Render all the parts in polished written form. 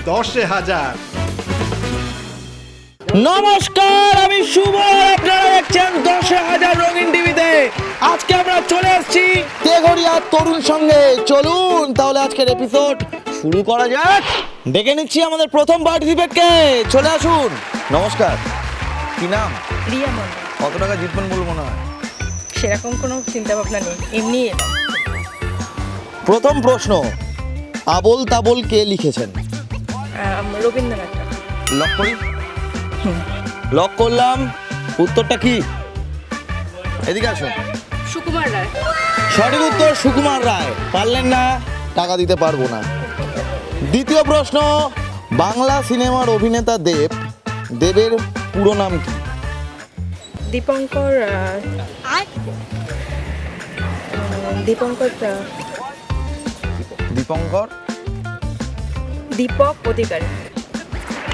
10,000। নমস্কার, আমি শুভ, আপনারা দেখছেন 10,000 রঙিন টিভিতে। আজকে আমরা চলে এসেছি তেঘরিয়ার তরুণ সঙ্গে। চলুন তাহলে আজকের এপিসোড শুরু করা যাক। ডেকে নিচ্ছি আমাদের প্রথম পার্টিসিপেন্টকে, চলে আসুন। নমস্কার, কি নাম? রিয়া মন্ডল। কত টাকা জিতবেন বলে মনে হয়? সেরকম কোনো চিন্তা ভাবনা নেই, এমনি এলাম। প্রথম প্রশ্ন, আবোল তাবোল কে লিখেছেন? রবীন্দ্রনাথ। লক করি? লক করলাম। উত্তরটা কি? এদিকে আসুন। সুকুমার রায়। সঠিক উত্তর সুকুমার রায়। পারলেন না, টাকা দিতে পারবো না। দ্বিতীয় প্রশ্ন, বাংলা সিনেমার অভিনেতা দেবের পুরো নাম কি? দীপঙ্কর দীপক অধিকারী।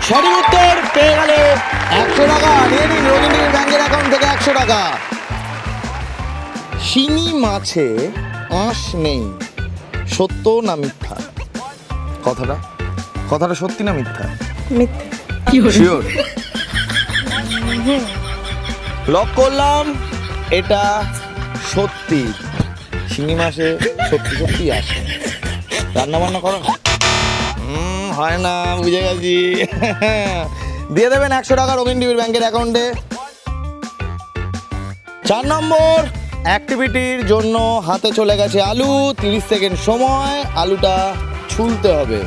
সঠিক উত্তর, পেয়ে গেল 100 টাকা। নিয়ে নিন রঙিন টিভির ব্যাংকের অ্যাকাউন্ট থেকে 100 টাকা। শিঙি মাছে আঁশ নেই, সত্য না মিথ্যা? কথাটা সত্যি না মিথ্যা? মিথ্যে। শিওর? লক করলাম, এটা সত্যি। শিঙি মাসে সত্যি আসে। রান্না বান্না করো? হয় না, বুঝে গেছি। দিয়ে দেবেন 100 টাকা রঙিন টিভির ব্যাংকের অ্যাকাউন্টে। 4 নম্বর অ্যাক্টিভিটির জন্য হাতে চলে গেছে আলু। 30 সেকেন্ড সময়, আলুটা ছুলতে হবে।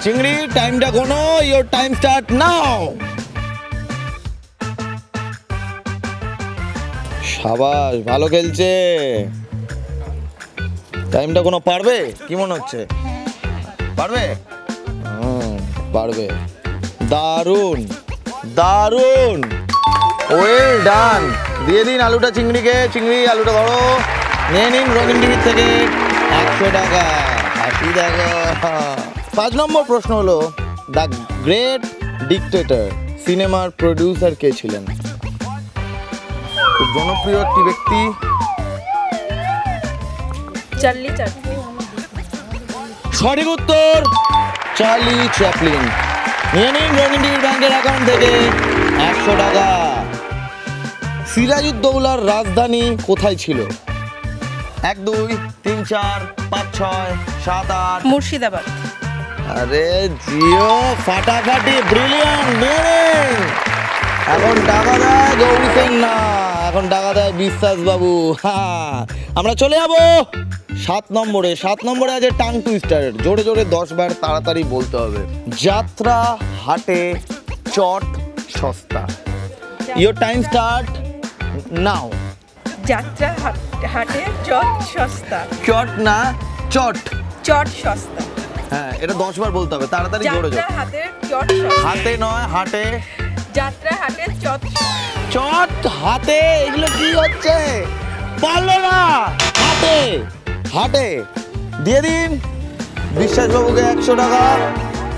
চিংড়ি, টাইমটা গোনো। Your time start now. সাবাস, ভালো খেলছে। টাইমটা কোনো পারবে? কি মনে হচ্ছে? পারবে? পারবে। দারুণ দারুণ, ওয়েল ডান। দিয়ে দিন আলুটা চিংড়িকে। চিংড়ি, আলুটা ধরো। নিয়ে নিন রঙিন টিভির থেকে 100 টাকা। 80 টাকা। 5 নম্বর প্রশ্ন হলো, দ্য গ্রেট ডিক্টেটর সিনেমার প্রডিউসার কে ছিলেন? খুব জনপ্রিয় একটি ব্যক্তি। Charlie Chaplin. সঠিক উত্তর, চার্লি চ্যাপলিন। নিয়ে নিন রঙিন টিভির ব্যাংকের অ্যাকাউন্ট থেকে 100 টাকা। সিরাজউদ্দৌলার রাজধানী কোথায় ছিল? 1 2 3 4 5 6 7 8। মুর্শিদাবাদ। আরে জিও, ফাটাফাটি, ব্রিলিয়ান্ট। নিয়ে নিন। এখন টাকা দেয় গৌরী সেন না, এখন টাকা দেয় বিশ্বাস বাবু। হ্যাঁ, আমরা চলে যাবো 7 নম্বরে। 7 নম্বরে আছে টাং টুইস্টার। জোরে জোরে 10 বার তাড়াতাড়ি বলতে হবে। যাত্রা হাটে চট সস্তা। ইওর টাইম স্টার্ট নাও। যাত্রা হাটে চট সস্তা। চট না, চট। চট সস্তা। হ্যাঁ, এটা 10 বার বলতে হবে তাড়াতাড়ি, জোরে জোরে। যাত্রা হাটে চট সস্তা। হাতে নয়, হাটে। যাত্রা হাটে চট। চট হাতে, এগুলো কি হচ্ছে? পারলো না। হাটে হাটে। দিয়ে দিন বিশ্বাস বাবুকে 100 টাকা।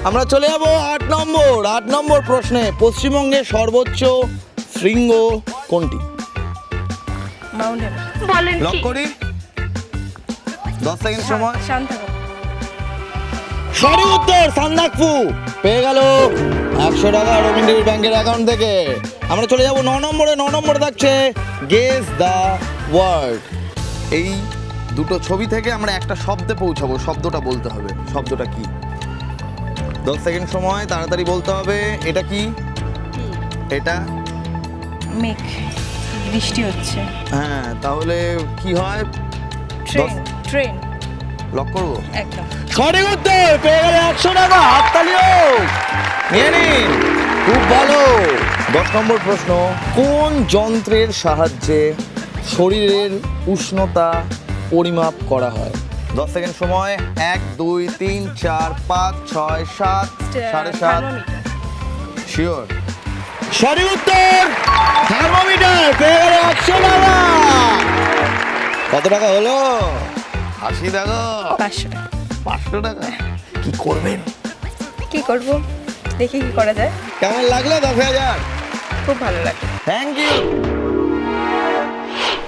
আমরা চলে যাবো 8 নম্বর। 8 নম্বর প্রশ্নে, পশ্চিমবঙ্গের সর্বোচ্চ শৃঙ্গ কোনটি? Mount Everest. লক করি? 10 সেকেন্ড সময়। শান্তাগড়। সঠিক উত্তর সান্দাকফু। পেয়ে গেল 100 টাকা রবীন্দ্র টিভির ব্যাংকের অ্যাকাউন্ট থেকে। আমরা চলে যাব 9 নম্বরে। 9 নম্বরে থাকছে গেস দ্য ওয়ার্ড। এই দুটো ছবি থেকে আমরা একটা শব্দে পৌঁছাবো, শব্দটা বলতে হবে। শব্দটা কি? 10 সেকেন্ড সময়, তাড়াতাড়ি বলতে হবে। এটা কি? এটা মেঘ, বৃষ্টি হচ্ছে। হ্যাঁ, তাহলে কি হয়? ট্রেন। ট্রেন। লক করবো? একদম সঠিক উত্তর। পেয়ে গেলে 100 টাকা। হাততালি হোক। নিয়ে নিন, খুব ভালো। 10 নম্বর প্রশ্ন, কোন যন্ত্রের সাহায্যে শরীরের উষ্ণতা পরিমাপ করা হয়? 10 সেকেন্ড সময়। 1 2 3 4 5 6 7 7.5। শিওর? সঠিক উত্তর থার্মোমিটার। পেয়ে গেল 100 টাকা। কত টাকা হলো? 80 টাকা। 500 টাকা। 500 টাকা। কি করবেন? কি করব, দেখি কি করা যায়। কেমন লাগলো 10,000? খুব ভালো লাগে। Thank you.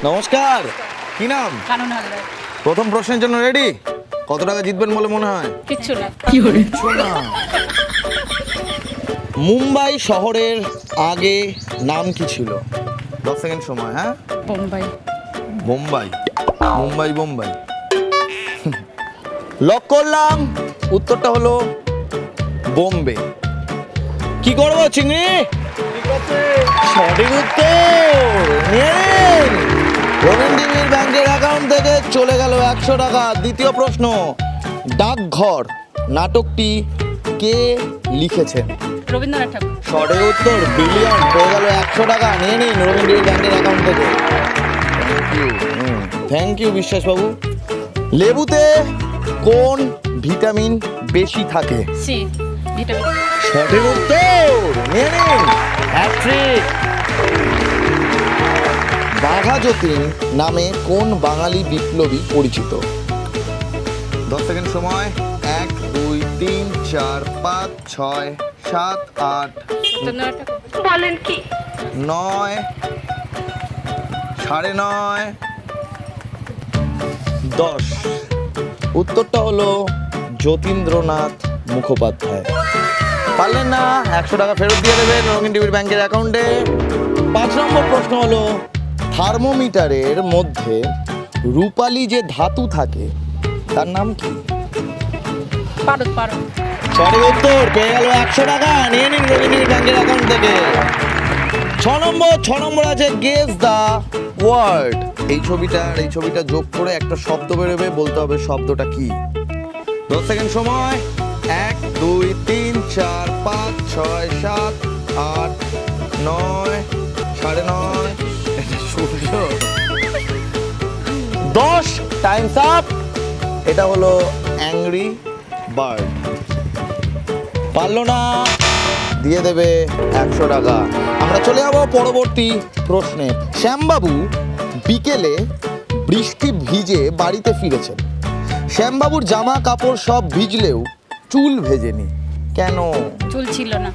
নমস্কার, কি নাম? কানন হালদার। প্রথম প্রশ্নের জন্য রেডি? কত টাকা জিতবেন বলে মনে হয়? কিচ্ছু না। কিচ্ছু না। মুম্বাই শহরের আগে নাম কি ছিল? 10 সেকেন্ড সময়। হ্যাঁ, বোম্বাই। মুম্বাই মুম্বাই বোম্বাই। লক করলাম, উত্তরটা হলো বোম্বে। কি করবো চিংড়ি? সঠিক উত্তর নিয়ে নিন। রবীন্দ্র টিভির ব্যাংকের অ্যাকাউন্ট থেকে চলে গেল 100 টাকা। দ্বিতীয় প্রশ্ন, ডাকঘর নাটকটি কে লিখেছেন? রবীন্দ্রনাথ ঠাকুর। সঠিক উত্তর, ব্রিলিয়ান্ট। হয়ে গেল 100 টাকা, নিয়ে নিন রবীন্দ্র টিভির ব্যাংকের অ্যাকাউন্ট থেকে। থ্যাংক ইউ বিশ্বাস বাবু। লেবুতে কোন ভিটামিন বেশি থাকে? C vitamin. সঠিক উত্তর, নিয়ে নিন হ্যাট্রিক। বাঘা যতীন নামে কোন বাঙালি বিপ্লবী পরিচিত? 10 সেকেন্ড সময়। 1 2 3 4 5 6 7 8 রবীন্দ্রনাথ ঠাকুর। বলেন কি? 9 9:30 10। উত্তরটা হলো যতীন্দ্রনাথ মুখোপাধ্যায়। পারলেন না, 100 টাকা ফেরত দিয়ে দেবেন রঙিন টিভির ব্যাংকের অ্যাকাউন্টে। 5 নম্বর প্রশ্ন হলো, থার্মোমিটারের মধ্যে রূপালী যে ধাতু থাকে তার নাম কি? পারদ। পারদ। সঠিক উত্তর, পেয়ে গেল 100 টাকা, নিয়ে নিন রঙিন টিভির ব্যাংকের অ্যাকাউন্ট থেকে। 6 নম্বর আছে গেস দ্য ওয়ার্ড। এই ছবিটা যোগ করে একটা শব্দ বেরোবে, বলতে হবে শব্দটা কি। 10 সেকেন্ড সময়। 1 2 3 4 5 6 7 8 9 9:30। এটা সূর্য। 10 টাইমস আপ। এটা হলো অ্যাংরি বার্ড। পারলো না, দিয়ে দেবে 100 টাকা। আমরা চলে যাব পরবর্তী প্রশ্নে। শ্যামবাবু বিকেলে বৃষ্টি ভিজে বাড়িতে ফিরেছেন। শ্যামবাবুর জামা কাপড় সব ভিজলেও চুল ভেজেনি, কেন? চুল ছিল না।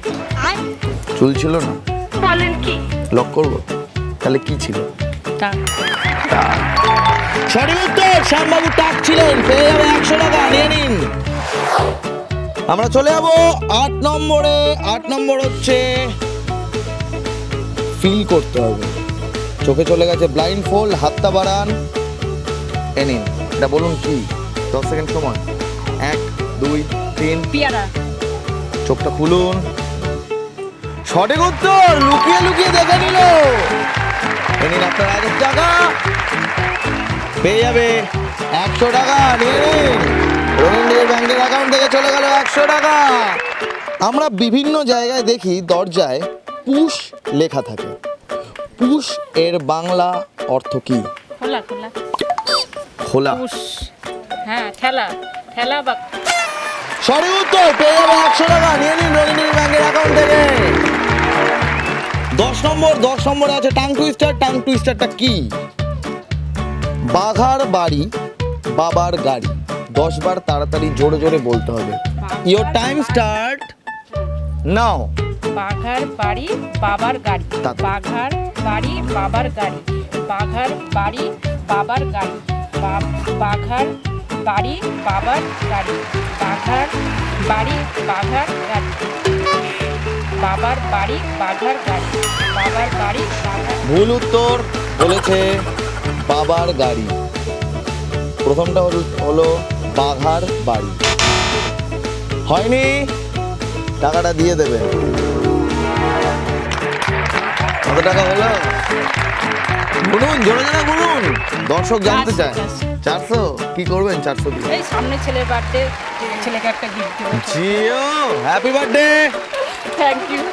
চুল ছিল না? বলেন কি? লক করবো, তাহলে কি ছিল? টাক। সঠিক উত্তর, শ্যামবাবু টাক ছিলেন। পেয়ে যাবে 100 টাকা, নিয়ে নিন। আমরা চলে যাবো 8 নম্বরে। 8 নম্বর হচ্ছে ফিল করতে হবে। চোখে চলে গেছে ব্লাইন্ড ফোল্ড, হাতটা বাড়ান। এ নিন, এটা বলুন কি? 10 সেকেন্ড সময়। 1 2 3। পিয়ারা। চোখটা খুলুন। সঠিক উত্তর, লুকিয়ে লুকিয়ে দেখে নিল। এ নিন আপনার 1000 টাকা। পেয়ে যাবে 100 টাকা, নিয়ে নিন। রবীন্দ্র ব্যাংকের অ্যাকাউন্ট থেকে চলে গেল 100 টাকা। আমরা বিভিন্ন জায়গায় দেখি দরজায় পুশ লেখা থাকে। পুশ এর বাংলা অর্থ কি? খোলা। খোলা। খোলা। পুশ। হ্যাঁ, ঠেলা। ঠেলা বা সঠিক উত্তর, পেয়ে যাবে 100 টাকা, নিয়ে নিন রবীন্দ্র ব্যাংকের অ্যাকাউন্ট থেকে। 10 নম্বরে আছে টাং টুইস্টার। টাং টুইস্টারটা কি? বাঘার বাড়ি বাবার গাড়ি। 10 বার তাড়াতাড়ি জোরে জোরে বলতে হবে। ইওর টাইম স্টার্ট নাও। বাঘার বাড়ি বাবার গাড়ি। তাতে। বাঘার বাড়ি বাবার গাড়ি। বাঘার বাড়ি বাবার গাড়ি। বাঘার বাড়ি বাবার গাড়ি। বাঘার বাড়ি বাঘার গাড়ি। বাবার বাড়ি বাঘার গাড়ি। বাবার বাড়ি বাঘার। ভুল উত্তর বলেছে বাবার গাড়ি। প্রথমটা হলো বাঘার বাড়ি। হয়নি, টাকাটা দিয়ে দেবে। কত টাকা হলো? গুনুন, জোরে জোরে গুনুন, দর্শক জানতে চায়। 400। কি করবেন 400 দিয়ে? এই সামনে ছেলের বার্থডে, ছেলেকে একটা গিফট দেবো। জিও, হ্যাপি বার্থডে। Thank you.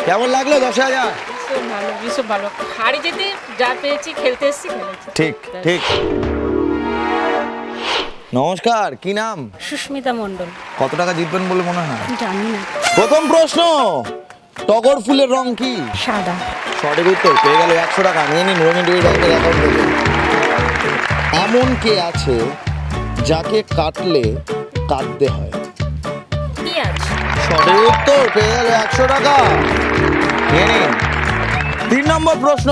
কেমন লাগলো 10,000? ভীষণ ভালো, ভীষণ ভালো। হারি যেতে যা পেয়েছি, খেলতে এসেছি, খেলেছি। ঠিক ঠিক। নমস্কার, কি নাম? সুস্মিতা মণ্ডল। কত টাকা জিতবেন বলে মনে হয়? জানি না। প্রথম প্রশ্ন, টগর ফুলের রং কি? সাদা। সঠিক উত্তর, পেয়ে গেল 100 টাকা, নিয়ে নিন রঙিন টিভি ব্যাংকের অ্যাকাউন্ট থেকে। এমন কে আছে যাকে কাটলে কাঁদতে হয়? পেঁয়াজ। সঠিক উত্তর, পেয়ে গেল 100 টাকা, নিয়ে নিন। 3 নম্বর প্রশ্ন,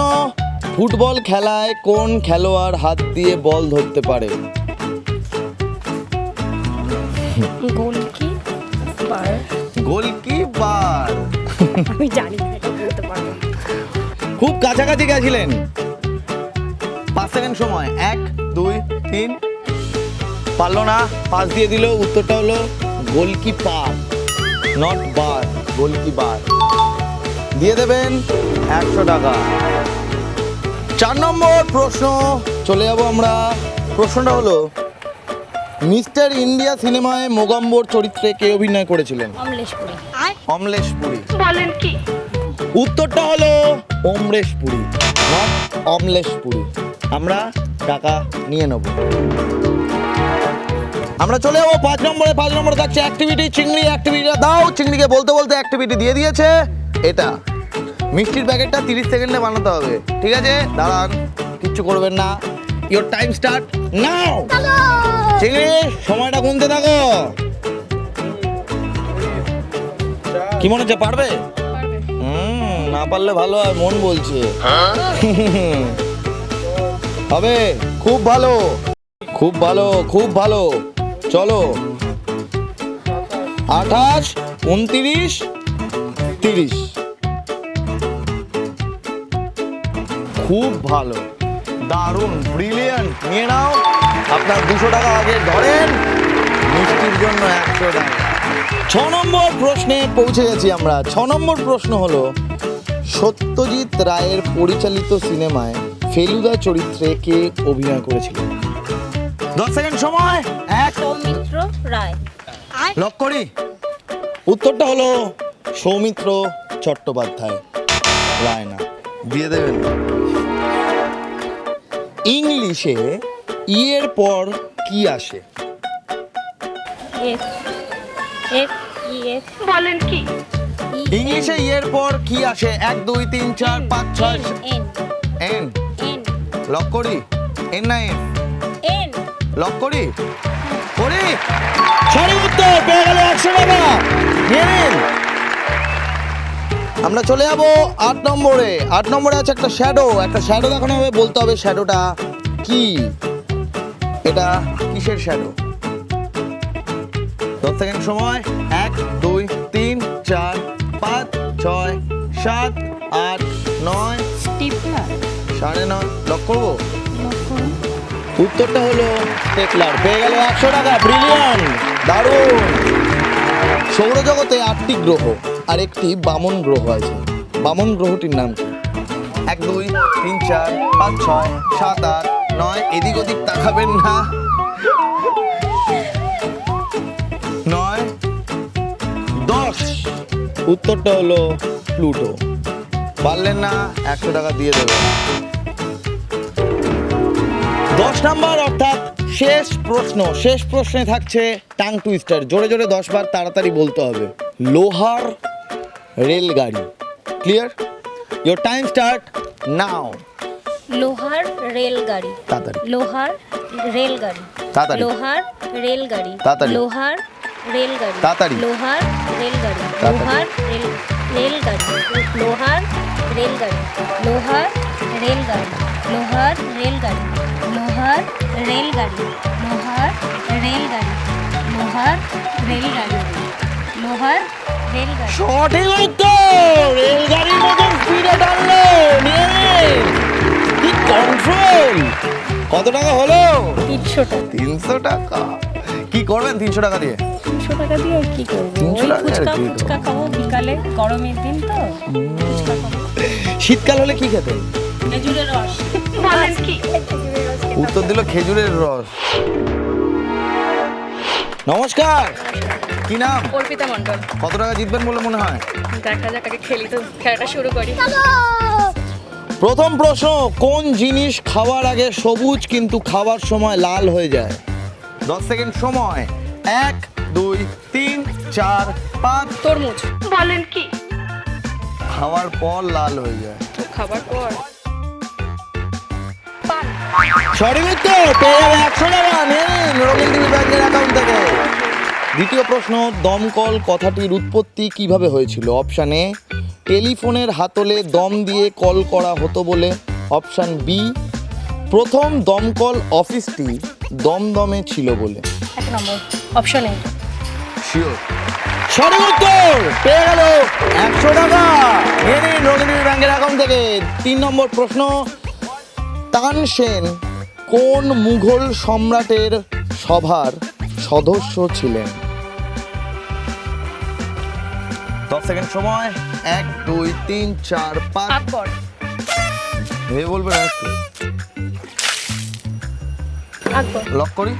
ফুটবল খেলায় কোন খেলোয়াড় হাত দিয়ে বল ধরতে পারে? Goalkeeper goalkeeper. আমি জানি না, এটা বলতে পারবো না। খুব কাছাকাছি গেছিলেন। 5 সেকেন্ড সময়, 1 2 3। পারলো না, পাস দিয়ে দিল। উত্তরটা হলো গোলকিপার, নট বার, গোলকিপার। দিয়ে দেবেন 100 টাকা। 4 নম্বর প্রশ্ন চলে যাবো আমরা। প্রশ্নটা হলো, মিস্টার ইন্ডিয়া সিনেমায় মোগাম্বর চরিত্রে কে অভিনয় করেছিলেন? অমলেশ পুরী। অমলেশ পুরী। বলেন কি? উত্তরটা হলো অমরেশ পুরী, নট অমলেশ পুরী। আমরা টাকা নিয়ে নেব। আমরা চলে যাবো 5 নম্বরে। 5 নম্বরে থাকছে অ্যাক্টিভিটি। চিংড়ি অ্যাক্টিভিটিটা দাও। চিংড়িকে বলতে বলতে অ্যাক্টিভিটি দিয়ে দিয়েছে। এটা মিষ্টির প্যাকেটটা 30 সেকেন্ডে বানাতে হবে, ঠিক আছে? দাঁড়ান, কিচ্ছু করবেন না। ইওর টাইম স্টার্ট নাও। চিংড়ি, সময়টা গুনতে থাকো। কি মনে হচ্ছে, পারবে? না পারলে ভালো হয়, মন বলছে। হবে, খুব ভালো, খুব ভালো, খুব ভালো। চলো, 28 29 30। খুব ভালো, দারুণ, ব্রিলিয়ান্ট। নিয়ে নাও আপনার 200 টাকা। আগে ধরেন, মিষ্টির জন্য 100 টাকা। 6 নম্বর প্রশ্নে পৌঁছে গেছি আমরা। 6 নম্বর প্রশ্ন হলো, সত্যজিৎ রায়ের পরিচালিত সিনেমায় ফেলুদা চরিত্রে কে অভিনয় করেছিলেন? 10 সেকেন্ড সময়, 1 সৌমিত্র রায়। লক করি। উত্তরটা হলো সৌমিত্র চট্টোপাধ্যায়, রায় না। দিয়ে দেবেন। ইংলিশে এর পর কি আসে? বলেন কি? ইংলিশে এর পর কি আসে? 1 2 3 4 5 6। এন। লক করি। এন না এন? লক করি। করি। সঠিক উত্তর পেয়ে গেল 100 টাকা। নিয়ে নিন। আমরা চলে যাবো 8 নম্বরে। 8 নম্বরে আছে একটা শ্যাডো। একটা শ্যাডো দেখানো হবে, বলতে হবে শ্যাডোটা কি। এটা কিসের শ্যাডো? 10 সেকেন্ড সময়, 1 2 3 4 5 6 7 8 9। স্টিফলার। 9:30। লক করবো। উত্তরটা হলো স্টেপলার। পেয়ে গেল 100 টাকা। ব্রিলিয়ান্ট, দারুণ। সৌরজগতে 8টি গ্রহ আর একটি বামন গ্রহ আছে। বামন গ্রহটির নাম কি? 1 2 3 4 5 6 7 8 9। এদিক ওদিক তাকাবেন না। 9 10। উত্তরটা হলো প্লুটো। পারলেন না, 100 টাকা দিয়ে দেবেন। 10 নাম্বার অর্থাৎ শেষ প্রশ্ন। শেষ প্রশ্নে থাকছে টাং টুইস্টার। জোরে জোরে 10 বার তাড়াতাড়ি বলতে হবে। লোহার রেলগাড়ি। Clear? Your time start now. লোহার রেলগাড়ি। তাড়াতাড়ি। লোহার রেলগাড়ি। তাড়াতাড়ি। লোহার রেলগাড়ি। তাড়াতাড়ি। লোহার রেলগাড়ি। তাড়াতাড়ি। লোহার রেলগাড়ি। তাড়াতাড়ি। লোহার রেলগাড়ি। লোহার রেলগাড়ি। লোহার রেলগাড়ি। লোহার রেলগাড়ি। লোহার রেলগাড়ি। লোহার রেলগাড়ি। লোহার রেলগাড়ি। সঠিক উত্তর। রেলগাড়ির মতন স্পিডে টানলো। নিয়ে নিন। কি কন্ট্রোল। কত টাকা হলো? 300 টাকা। 300 টাকা। কি করবেন 300 টাকা দিয়ে? 300 টাকা দিয়ে আর কি করবো? 300 ওই টাকা আর ফুচকা কি ফুচকা খাবো বিকালে, গরমের দিন তো ফুচকা খাবো। শীতকাল হলে কি খেতেন? খেজুরের রস। বলেন কি? উত্তর দিল খেজুরের রস। নমস্কার, কি নাম? অর্পিতা মণ্ডল। কত টাকা জিতবেন বলে মনে হয়? দেখা যাক, আগে খেলি তো, খেলাটা শুরু করি। প্রথম প্রশ্ন, কোন জিনিস খাওয়ার আগে সবুজ কিন্তু খাওয়ার সময় লাল হয়ে যায়? 10 সেকেন্ড সময়, 1 2 3 4 5। তরমুজ। বলেন কি? খাওয়ার পর লাল হয়ে যায়। খাবার পর পান। সঠিক উত্তর। পেয়ে যাবে 100 টাকা। নিন রঙিন টিভি ব্যাংকের অ্যাকাউন্ট থেকে। দ্বিতীয় প্রশ্ন, দমকল কথাটির উৎপত্তি কিভাবে হয়েছিল? অপশন এ, টেলিফোনের হাতলে দম দিয়ে কল করা হতো বলে। অপশন বি, প্রথম দমকল অফিসটি দমদমে ছিল বলে। 1 নম্বর অপশন এ। শিওর। সঠিক উত্তর পেয়ে গেল 100 টাকা। নিয়ে নিন রণবীর ব্যাংকের অ্যাকাউন্ট থেকে। 3 নম্বর প্রশ্ন, তানসেন কোন মুঘল সম্রাটের সভার সদস্য ছিলেন? 10 সেকেন্ড সময়। 1 2 3 4 5। আকবর। ভেবে বলবেন একটু। আকবর। লক করি।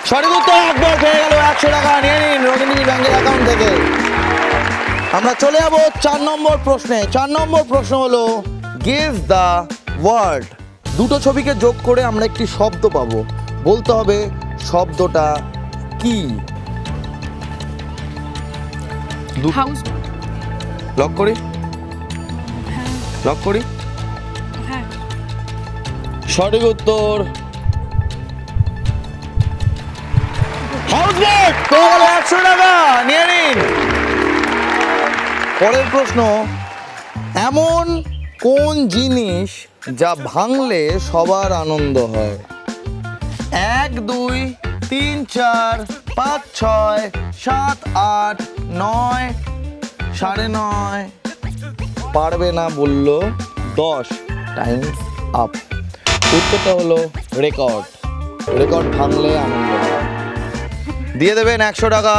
সঠিক উত্তর আকবর। পেয়ে গেল 100 টাকা। নিয়ে নিন রণবীর ব্যাংকের অ্যাকাউন্ট থেকে। আমরা চলে যাব 4 নম্বর প্রশ্নে। 4 নম্বর প্রশ্ন হলো গেস দ্য ওয়ার্ড। দুটো ছবিকে যোগ করে আমরা একটি শব্দ পাবো, বলতে হবে শব্দটা কি। হাউস। লক করি। লক করি। হ্যাঁ। সঠিক উত্তর হাউসবোট। পেয়ে গেল 100 টাকা। নিয়ে নিন। পরের প্রশ্ন, এমন কোন জিনিস যা ভাঙলে সবার আনন্দ হয়? 1 2 3 4 5 6 7 8 9 9:30। পারবে না বলল 10। Times up. উত্তরটা হলো রেকর্ড। রেকর্ড ভাঙলে আনন্দ হয়। দিয়ে দেবেন 100 টাকা।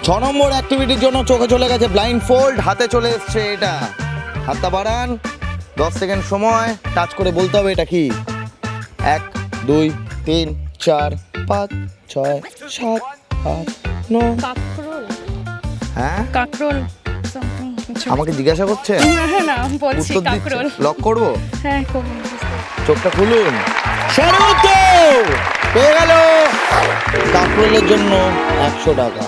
6 নম্বর অ্যাক্টিভিটির জন্য চোখে চলে গেছে ব্লাইন্ড ফোল্ড, হাতে চলে এসছে এটা। হাতটা বাড়ান। 10 সেকেন্ড সময়। টাচ করে বলতে হবে এটা কি। 1 2 3 4 5 6 7 8 9। কাকরোল। হ্যাঁ, কাকরোল। আমাকে জিজ্ঞাসা করছেন? না বলছি উত্তর দিচ্ছে। কাকরোল। লক করবো? হ্যাঁ খুব। চোখটা খুলুন। সঠিক উত্তর পেয়ে গেল কাকরোলের জন্য 100 টাকা।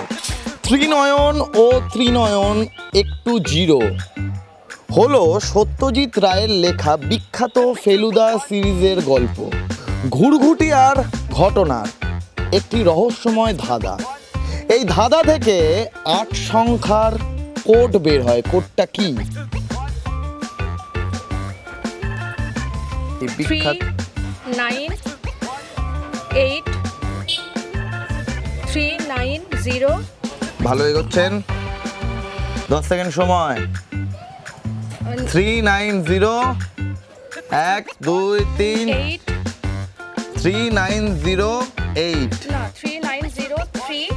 ত্রিনয়ন ও ত্রিনয়ন একটু জিরো হলো সত্যজিৎ রায়ের লেখা বিখ্যাত ফেলুদা সিরিজের গল্প। ঘুরঘুটি আর ঘটনার একটি রহস্যময় ধাঁধা। এই ধাঁধা থেকে 8 সংখ্যার কোড বের হয়। কোডটা কি? এই 3 বিখ্যাত 9 8 3 9 0। ভালো এগোচ্ছেন। 10 সেকেন্ড সময়। 3 9 0 1 2 3 8 3 9 0 8। না 3 9 0 3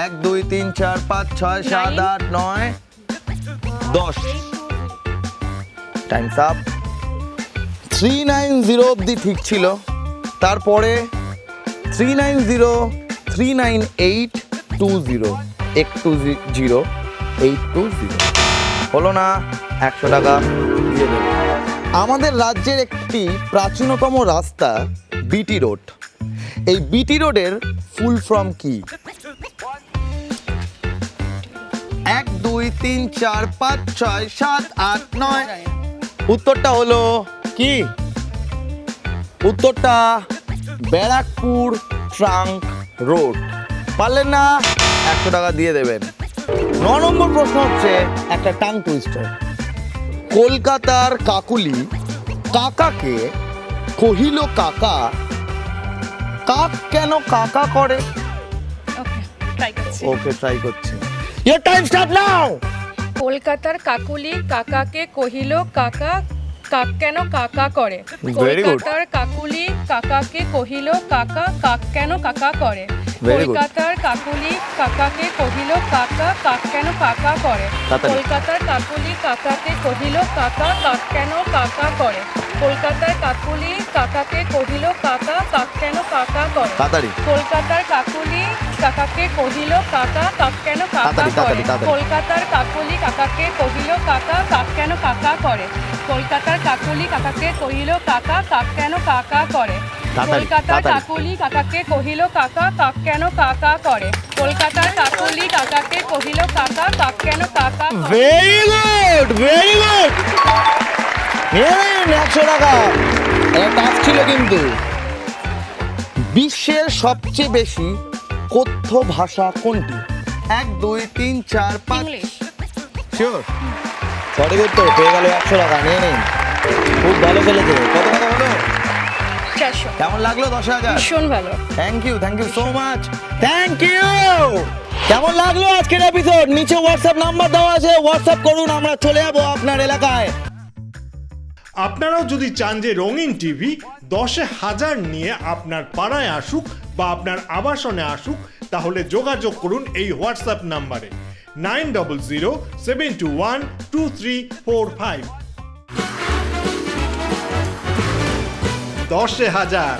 1 2 3 4 5 6 7 8 9 10। Times up. 390 অবধি ঠিক ছিল, তারপরে 390 398 20 একটু 0 820 হলো না। 100 টাকা দিয়ে দেবো। আমাদের রাজ্যের একটি প্রাচীনতম রাস্তা বিটি রোড। এই বিটি রোডের ফুল ফর্ম কি? 1 2 3 4 5 6 7 8 9। উত্তরটা হলো কি? উত্তরটা ব্যারাকপুর ট্রাঙ্ক রোড। পারলেন না? 100 টাকা দিয়ে দেবেন। 9 নম্বর প্রশ্ন হচ্ছে একটা টাং টুইস্টার। কলকাতার কাকুলি কাকাকে কহিল কাকা, কাক কেন কাকা করে? ওকে ট্রাই করছি। ওকে ট্রাই করছি। ইওর টাইম স্টার্ট নাও। কলকাতার কাকুলি কাকাকে কহিল কাকা, কাক কেন কাকা করে? Very good. কলকাতার কাকুলি কাকাকে কহিল কাকা, কাক কেন কাকা করে? Very good. কলকাতার কাকুলি কাকাকে কহিল কাকা, কাক কেন কাকা করে? তাড়াতাড়ি। কলকাতার কাকুলি কাকাকে কহিল কাকা, কাক কেন কাকা করে? কলকাতার কাকুলি কাকাকে কহিল কাকা, কাক কেন কাকা করে? তাড়াতাড়ি। কলকাতার কাকুলি কাকাকে কহিল কাকা, কাক কেন কাকা তাড়াতাড়ি, করে? তাড়াতাড়ি, তাড়াতাড়ি। কলকাতার কাকুলি কাকাকে কহিল কাকা, কাক কেন কাকা করে? কলকাতার কাকুলি কাকাকে কহিল কাকা, কাক কেন কাকা করে? তাড়াতাড়ি, কলকাতার তাড়াতাড়ি। কাকুলি কাকাকে কহিল কাকা, কাক কেন কাকা করে? কলকাতার কাকুলি কাকাকে কহিল কাকা, কাক কেন কাকা করে? Very good, very good. 100 টাকা। এটা টাফ ছিল কিন্তু। বিশ্বের সবচেয়ে বেশি কথ্য ভাষা কোনটি? 1 2 3 4 5। ইংলিশ। শিওর? সঠিক উত্তর পেয়ে গেল 100 টাকা। নিয়ে নিন। খুব ভালো খেলেছে। কত টাকা হলো? 400 আসো। কেমন লাগলো 10,000? ভীষণ ভালো। Thank you so much, thank you. কেমন লাগলো আজকের এপিসোড? নিচে হোয়াটসঅ্যাপ নাম্বার দেওয়া আছে, হোয়াটসঅ্যাপ করুন, আমরা চলে যাবো আপনার এলাকায়। আপনারাও যদি চান যে রঙিন টিভি 10,000 নিয়ে আপনার পাড়ায় আসুক বা আপনার আবাসনে আসুক, তাহলে যোগাযোগ করুন এই হোয়াটসঅ্যাপ নাম্বারে 9007212345। 10,000